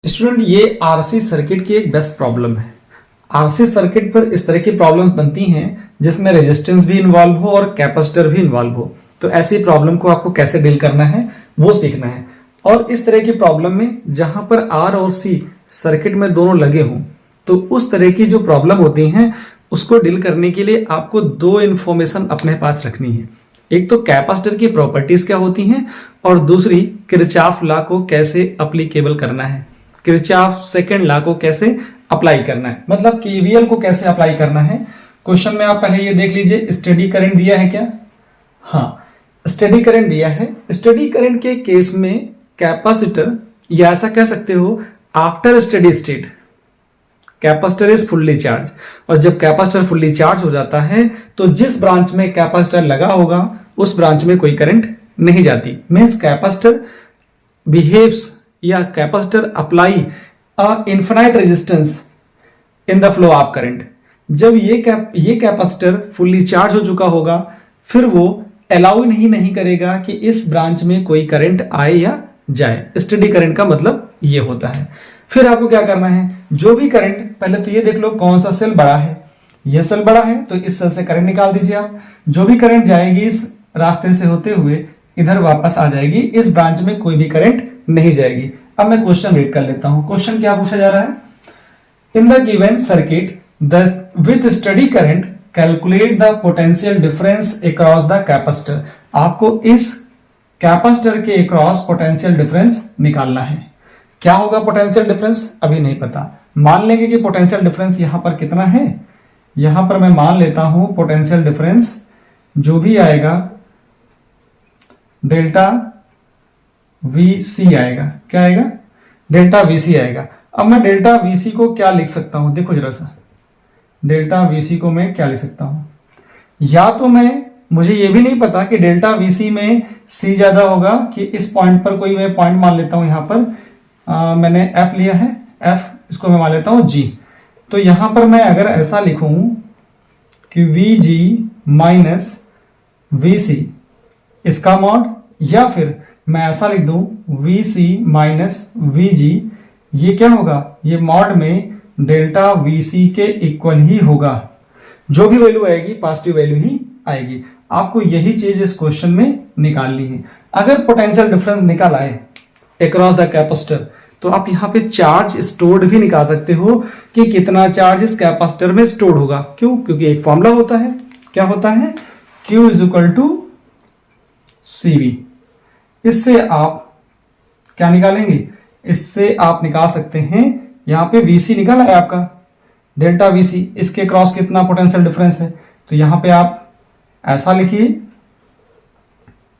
Student, ये RC circuit की एक बेस्ट प्रॉब्लम है। आरसी सर्किट पर इस तरह की प्रॉब्लम्स बनती हैं जिसमें रेजिस्टेंस भी इन्वॉल्व हो और कैपेसिटर भी इन्वॉल्व हो। तो ऐसी प्रॉब्लम को आपको कैसे डील करना है वो सीखना है। और इस तरह की प्रॉब्लम में जहां पर आर और सी सर्किट में दोनों लगे हों, तो उस तरह की जो प्रॉब्लम होती हैं उसको डील करने के लिए आपको दो इन्फॉर्मेशन अपने पास रखनी है। एक तो कैपेसिटर की प्रॉपर्टीज क्या होती हैं और दूसरी किरचॉफ लॉ को कैसे अप्लीकेबल करना है, किरचॉफ सेकंड लॉ को कैसे अप्लाई करना है, मतलब केवीएल को कैसे अप्लाई करना है। क्वेश्चन में आप पहले ये देख लीजिए, स्टेडी करंट दिया है क्या? हाँ, स्टेडी करंट दिया है। स्टेडी करंट के केस में कैपेसिटर, या ऐसा कह सकते हो after steady state capacitor is fully charge, और जब कैपेसिटर फुल्ली चार्ज हो जाता है तो जिस ब्रांच में कैपेसिटर लगा होगा उस ब्रांच में कोई करंट नहीं जाती। मीन्स कैपेसिटर बिहेव्स या capacitor apply a infinite resistance in the flow of current. जब ये कैपेसिटर फुल्ली चार्ज हो चुका होगा फिर वो अलाउ नहीं करेगा कि इस ब्रांच में कोई करंट आए या जाए। स्टेडी करंट का मतलब ये होता है। फिर आपको क्या करना है, जो भी करंट, पहले तो ये देख लो कौन सा सेल बड़ा है। ये सेल बड़ा है तो इस सेल से करंट निकाल दीजिए आप। जो भी करंट जाएगी इस रास्ते से होते हुए इधर वापस आ जाएगी, इस ब्रांच में कोई भी करंट नहीं जाएगी। अब मैं क्वेश्चन रीड कर लेता हूं। क्वेश्चन क्या पूछा जा रहा है? In the given circuit with steady current calculate the potential difference across the capacitor. आपको इस कैपेसिटर के अक्रॉस पोटेंशियल डिफरेंस निकालना है। क्या होगा पोटेंशियल डिफरेंस अभी नहीं पता। मान लेंगे कि पोटेंशियल डिफरेंस यहां पर कितना है। यहां पर मैं मान लेता हूं पोटेंशियल डिफरेंस जो भी आएगा डेल्टा वीसी आएगा। क्या आएगा? डेल्टा वीसी आएगा। अब मैं डेल्टा वीसी को क्या लिख सकता हूं, देखो जरा सा। डेल्टा वीसी को मैं क्या लिख सकता हूं? या तो मुझे ये भी नहीं पता कि डेल्टा वीसी में सी ज्यादा होगा कि इस पॉइंट पर कोई मैं पॉइंट मान लेता हूं। यहां पर मैंने एफ लिया है, एफ इसको मैं मान लेता हूं जी। तो यहां पर मैं अगर ऐसा लिखूं कि V G minus V C इसका मॉड, या फिर मैं ऐसा लिख दूं V C minus V G, ये क्या होगा? ये मॉड में डेल्टा वी सी के इक्वल ही होगा। जो भी वैल्यू आएगी पॉजिटिव वैल्यू ही आएगी। आपको यही चीज इस क्वेश्चन में निकालनी है। अगर पोटेंशियल डिफरेंस निकाल आए अक्रॉस द कैपेसिटर तो आप यहां पे चार्ज स्टोर्ड भी निकाल सकते हो कि कितना चार्ज इस कैपेसिटर में स्टोर्ड होगा। क्यों? क्योंकि एक फॉर्मूला होता है। क्या होता है? Q is equal to CV। इससे आप क्या निकालेंगे? इससे आप निकाल सकते हैं, यहां पे VC निकाला है आपका, डेल्टा VC, इसके क्रॉस कितना पोटेंशियल डिफरेंस है। तो यहां पे आप ऐसा लिखिए,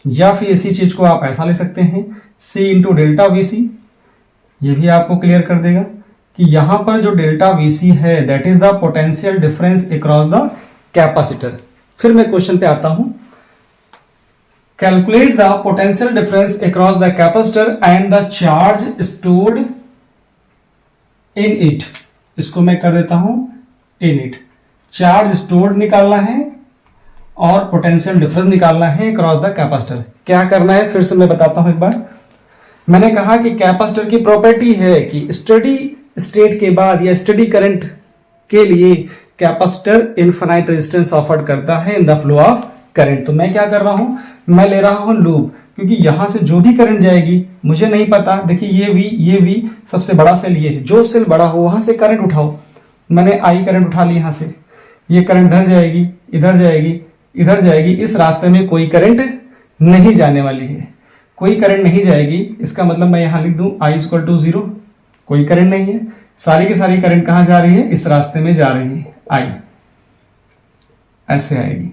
या फिर इसी चीज को आप ऐसा ले सकते हैं C इंटू डेल्टा VC। ये भी आपको क्लियर कर देगा कि यहां पर जो डेल्टा VC है that is the potential difference across the capacitor. फिर मैं क्वेश्चन पे आता हूं। Calculate the potential difference across the capacitor and the charge stored in it. इसको मैं कर देता हूं इन इट। चार्ज स्टोर्ड निकालना है और पोटेंशियल डिफरेंस निकालना है अक्रॉस द कैपेसिटर। क्या करना है फिर से मैं बताता हूं एक बार। मैंने कहा कि कैपेसिटर की प्रॉपर्टी है कि स्टेडी स्टेट के बाद या स्टेडी करंट के लिए कैपेसिटर इनफिनाइट रेजिस्टेंस ऑफर करता है in the flow of current. तो मैं क्या कर रहा हूं, मैं ले रहा हूं लूप, क्योंकि यहां से जो भी करंट जाएगी मुझे नहीं पता। देखिए ये वी सबसे बड़ा सेल ये है, जो सेल बड़ा हो वहां से करंट उठाओ। मैंने आई करंट उठा ली यहां से, ये करंट इधर जाएगी, इधर जाएगी, इधर जाएगी। इस रास्ते में कोई करंट नहीं जाने वाली है, कोई करंट नहीं जाएगी। इसका मतलब मैं यहां लिख दूं I इक्वल टू 0, कोई करंट नहीं है। सारी की सारी करंट कहां जा रही है? इस रास्ते में जा रही है। I ऐसे आएगी,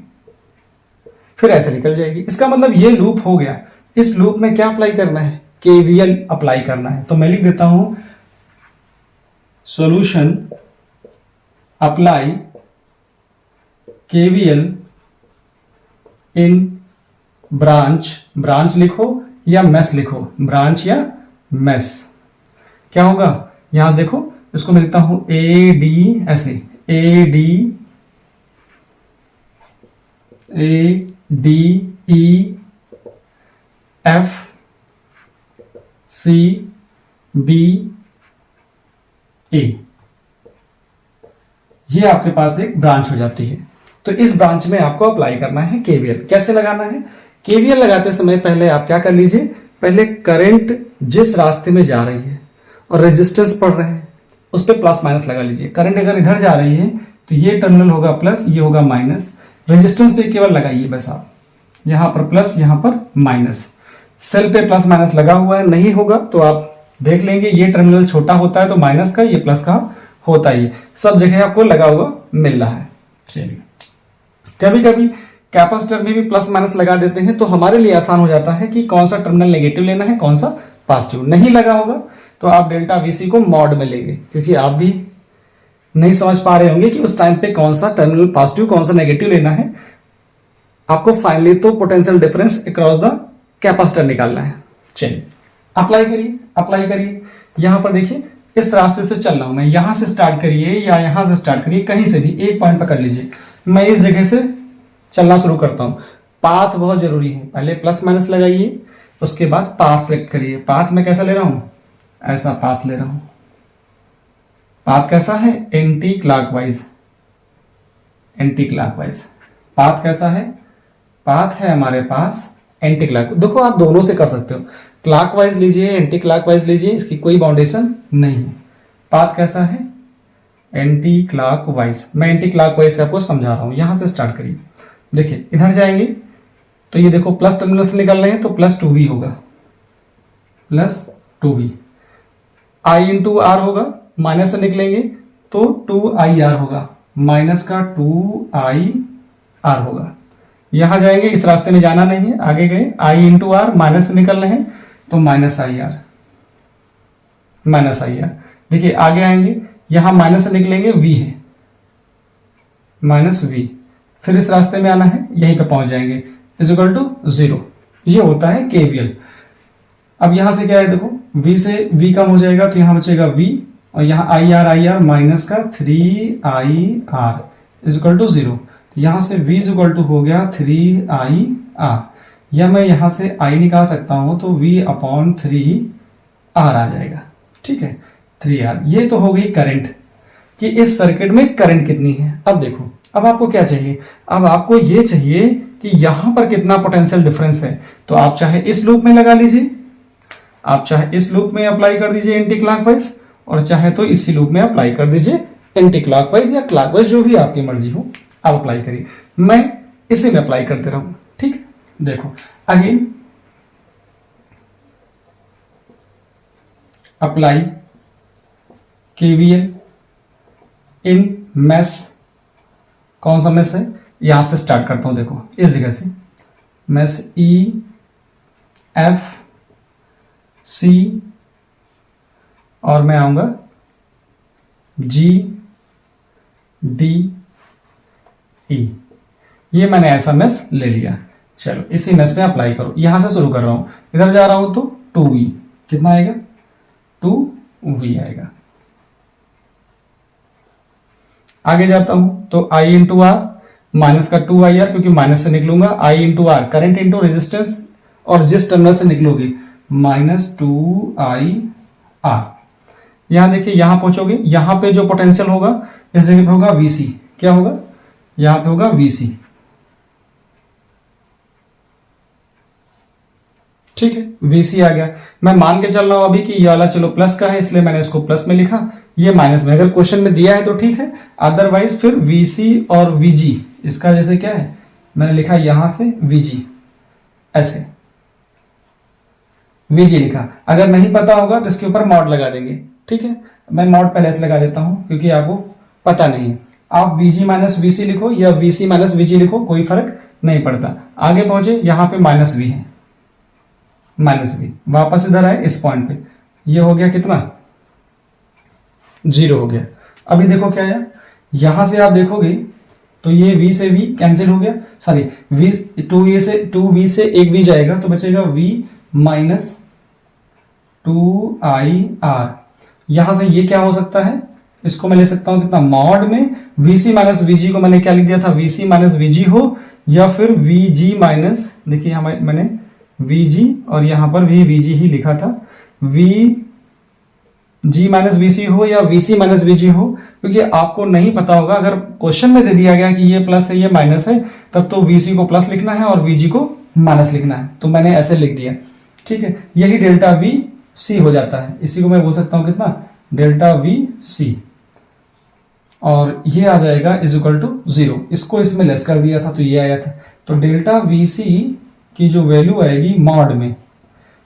फिर ऐसे निकल जाएगी। इसका मतलब ये लूप हो गया। इस लूप में क्या अप्लाई करना है? केवीएल अप्लाई करना है। तो मैं लिख देता हूं सॉल्यूशन अप्लाई केवीएल इन ब्रांच लिखो या मेस लिखो, ब्रांच या मेस। क्या होगा? यहां देखो, इसको मैं लिखता हूं AD, ऐसे AD ADE FCB ए, ये आपके पास एक ब्रांच हो जाती है। तो इस ब्रांच में आपको अप्लाई करना है केवीएल। कैसे लगाना है? केवीएल लगाते समय पहले आप क्या कर लीजिए, पहले करंट जिस रास्ते में जा रही है और रेजिस्टेंस पढ़ रहे हैं उस पर प्लस माइनस लगा लीजिए। करंट अगर इधर जा रही है तो ये टर्मिनल होगा प्लस, ये होगा माइनस। रेजिस्टेंस पे केवल लगाइए बस आप, यहां पर प्लस यहां पर माइनस। सेल पे प्लस माइनस लगा हुआ है, नहीं होगा तो आप देख लेंगे ये टर्मिनल छोटा होता है तो माइनस का, ये प्लस का होता ही, सब जगह आपको लगा हुआ मिल रहा है। चलिए, कभी कभी कैपेसिटर में भी प्लस माइनस लगा देते हैं तो हमारे लिए आसान हो जाता है कि कौन सा टर्मिनल नेगेटिव लेना है, कौन सा पॉजिटिव। नहीं लगा होगा तो आप डेल्टा वीसी को मॉड में लेंगे, क्योंकि आप भी नहीं समझ पा रहे होंगे कि उस टाइम पे कौन सा टर्मिनल पॉजिटिव कौन सा नेगेटिव लेना है। आपको फाइनली तो potential difference across the capacitor निकालना है। चलिए अप्लाई करिए, अप्लाई करिए। यहां पर देखिए इस रास्ते से चल रहा हूं मैं, यहां से स्टार्ट करिए या यहां से स्टार्ट करिए, कहीं से भी एक पॉइंट पकड़ लीजिए। मैं इस जगह से चलना शुरू करता हूं। पाथ बहुत जरूरी है, पहले प्लस माइनस लगाइए, उसके बाद पाथ सेलेक्ट करिए। पाथ में कैसा ले रहा हूं, ऐसा पाथ ले रहा हूं। पाथ कैसा है, anti clockwise, anti clockwise. Path कैसा है, पाथ है हमारे पास एंटी क्लॉक। देखो आप दोनों से कर सकते हो, क्लॉकवाइज लीजिए एंटी क्लॉकवाइज लीजिए, इसकी कोई बाउंडेशन नहीं है। पाथ कैसा है, एंटी क्लॉकवाइज। मैं एंटी क्लॉकवाइज से आपको समझा रहा हूं। यहां से स्टार्ट करिए, देखिए इधर जाएंगे तो ये देखो प्लस टर्मिनल से निकल रहे हैं तो प्लस 2v होगा, plus 2v। i into R होगा, माइनस से निकलेंगे तो 2ir होगा, माइनस का 2ir होगा। यहां जाएंगे, इस रास्ते में जाना नहीं है, आगे गए i इंटू आर, माइनस से निकल रहे हैं तो माइनस ir, माइनस ir। देखिए आगे आएंगे, यहां माइनस से निकलेंगे, v है, माइनस v। फिर इस रास्ते में आना है, यहीं पे पहुंच जाएंगे, इज इक्वल टू 0। ये होता है केवीएल। अब यहां से क्या है, देखो v से v कम हो जाएगा तो यहां बचेगा v, और यहां ir माइनस का 3ir इज इक्वल टू 0। तो यहां से v इज इक्वल टू हो गया 3ir, या मैं यहां से i निकाल सकता हूं तो v अपॉन 3r आ जाएगा। ठीक है, 3r। ये तो हो गई करंट कि इस सर्किट में करंट कितनी है। अब देखो, अब आपको क्या चाहिए, अब आपको ये चाहिए कि यहां पर कितना पोटेंशियल डिफरेंस है। तो आप चाहे इस लूप में लगा लीजिए, आप चाहे इस लूप में अप्लाई कर दीजिए एंटी क्लॉकवाइज, और चाहे तो इसी लूप में अप्लाई कर दीजिए एंटी क्लॉकवाइज या क्लॉकवाइज, जो भी आपकी मर्जी हो आप अप्लाई करिए। मैं इसी में अप्लाई करते रहूं। ठीक है, देखो अगेन अप्लाई केवीएल इन मेश। कौन सा मेश है, यहां से स्टार्ट करता हूं। देखो इस जगह से मेश ई एफ सी, और मैं आऊंगा जी डी ई। ये मैंने ऐसा मेश ले लिया। चलो इसी मेश में अप्लाई करो। यहां से शुरू कर रहा हूं, इधर जा रहा हूं तो 2v, कितना आएगा, 2v आएगा। आगे जाता हूं तो i इंटू आर, माइनस का 2ir, क्योंकि माइनस से निकलूंगा, i into R current into resistance, और जिस टर्मिनल से निकलोगे माइनस 2ir। यहां देखिए, यहां पहुंचोगे, यहां पे जो पोटेंशियल होगा इस जगह पे होगा vc। क्या होगा, यहां पे होगा vc। ठीक है, vc आ गया। मैं मान के चल रहा हूं अभी कि ये वाला चलो प्लस का है, इसलिए मैंने इसको प्लस में लिखा, ये माइनस में। अगर क्वेश्चन में दिया है तो ठीक है, अदरवाइज फिर vc और vg, इसका जैसे क्या है, मैंने लिखा यहां से vg, ऐसे vg लिखा। अगर नहीं पता होगा तो इसके ऊपर मॉड लगा देंगे। ठीक है, मैं मॉड पहले से लगा देता हूं क्योंकि आपको पता नहीं। आप vg माइनस vc लिखो या vc माइनस vg लिखो, कोई फर्क नहीं पड़ता। आगे पहुंचे, यहां पे माइनस v है, माइनस v। वापस इधर आए इस पॉइंट पे, ये हो गया कितना, 0 हो गया। अभी देखो क्या है, यहां से आप देखोगे तो ये v से v कैंसिल हो गया, सॉरी v 2v से एक v जाएगा तो बचेगा v माइनस 2ir। यहां से ये क्या हो सकता है, इसको मैं ले सकता हूं कितना, मॉड में vc माइनस vg को मैंने क्या लिख दिया था, vc माइनस vg हो, या फिर vg माइनस, देखिए यहां मैंने vg और यहां पर भी vg ही लिखा था, v G माइनस वीसी हो या VC माइनस VG हो, क्योंकि आपको नहीं पता होगा। अगर क्वेश्चन में दे दिया गया कि ये प्लस है ये माइनस है, तब तो VC को प्लस लिखना है और VG को माइनस लिखना है, तो मैंने ऐसे लिख दिया। ठीक है, यही डेल्टा VC हो जाता है। इसी को मैं बोल सकता हूं कितना, डेल्टा VC, और ये आ जाएगा इज इक्वल टू 0। इसको इसमें लेस कर दिया था तो ये आया था। तो डेल्टा VC की जो वैल्यू आएगी मॉड में,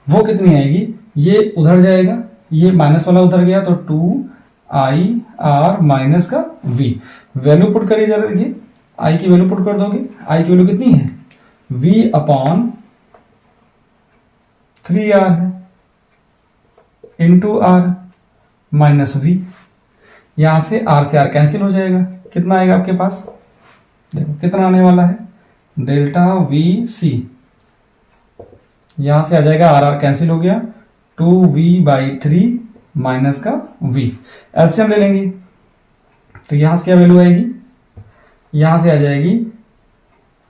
वो कितनी आएगी, ये उधर जाएगा, ये माइनस वाला उधर गया, तो 2IR माइनस का V। वैल्यू पुट करिए जरा, देखिए I की वैल्यू पुट कर दोगे, I की वैल्यू कितनी है, V अपॉन 3R है, इंटू R माइनस V। यहां से R से R कैंसिल हो जाएगा, कितना आएगा आपके पास, देखो कितना आने वाला है, डेल्टा VC, यहां से आ जाएगा R कैंसिल हो गया, 2V/3 माइनस का V। एलसीएम ले लेंगे तो यहां से क्या वैल्यू आएगी, यहां से आ जाएगी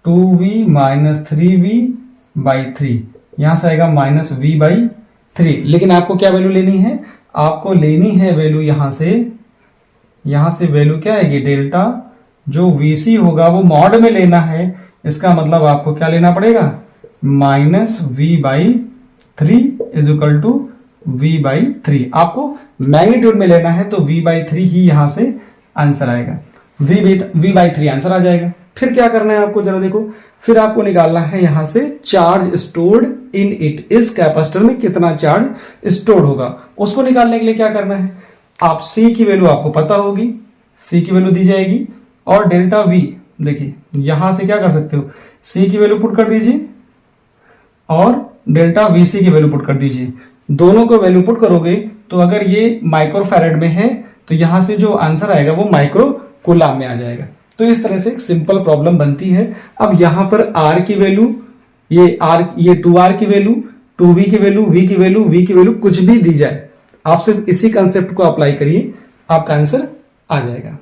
2V माइनस 3V/3, यहां से आएगा माइनस V/3। लेकिन आपको क्या वैल्यू लेनी है, आपको लेनी है वैल्यू यहां से वैल्यू क्या आएगी, डेल्टा जो VC होगा वो मॉड में लेना है। इसका मतलब आपको क्या लेना पड़ेगा, minus V/3 is equal to V/3। आपको मैग्नीट्यूड में लेना है तो V/3 ही यहां से आंसर आएगा, V/3 आंसर आ जाएगा। फिर क्या करना है आपको, जरा देखो, फिर आपको निकालना है यहां से चार्ज स्टोर्ड इन इट, इस कैपेसिटर में कितना चार्ज स्टोर्ड होगा। उसको निकालने के लिए क्या करना है, आप C की वैल्यू आपको पता होगी, C की वैल्यू दी जाएगी, और डेल्टा V, देखिए यहां से क्या कर सकते हो, C की वैल्यू पुट कर दीजिए और डेल्टा VC की वैल्यू पुट कर दीजिए। दोनों को वैल्यू पुट करोगे तो अगर ये माइक्रोफैराड में है तो यहां से जो आंसर आएगा वो माइक्रो कूलाम में आ जाएगा। तो इस तरह से एक सिंपल प्रॉब्लम बनती है। अब यहां पर R की वैल्यू, ये 2R की वैल्यू, 2V की वैल्यू, V की वैल्यू, V की वैल्यू कुछ भी दी जाए, आप सिर्फ इसी कंसेप्ट को अप्लाई करिए, आपका आंसर आ जाएगा।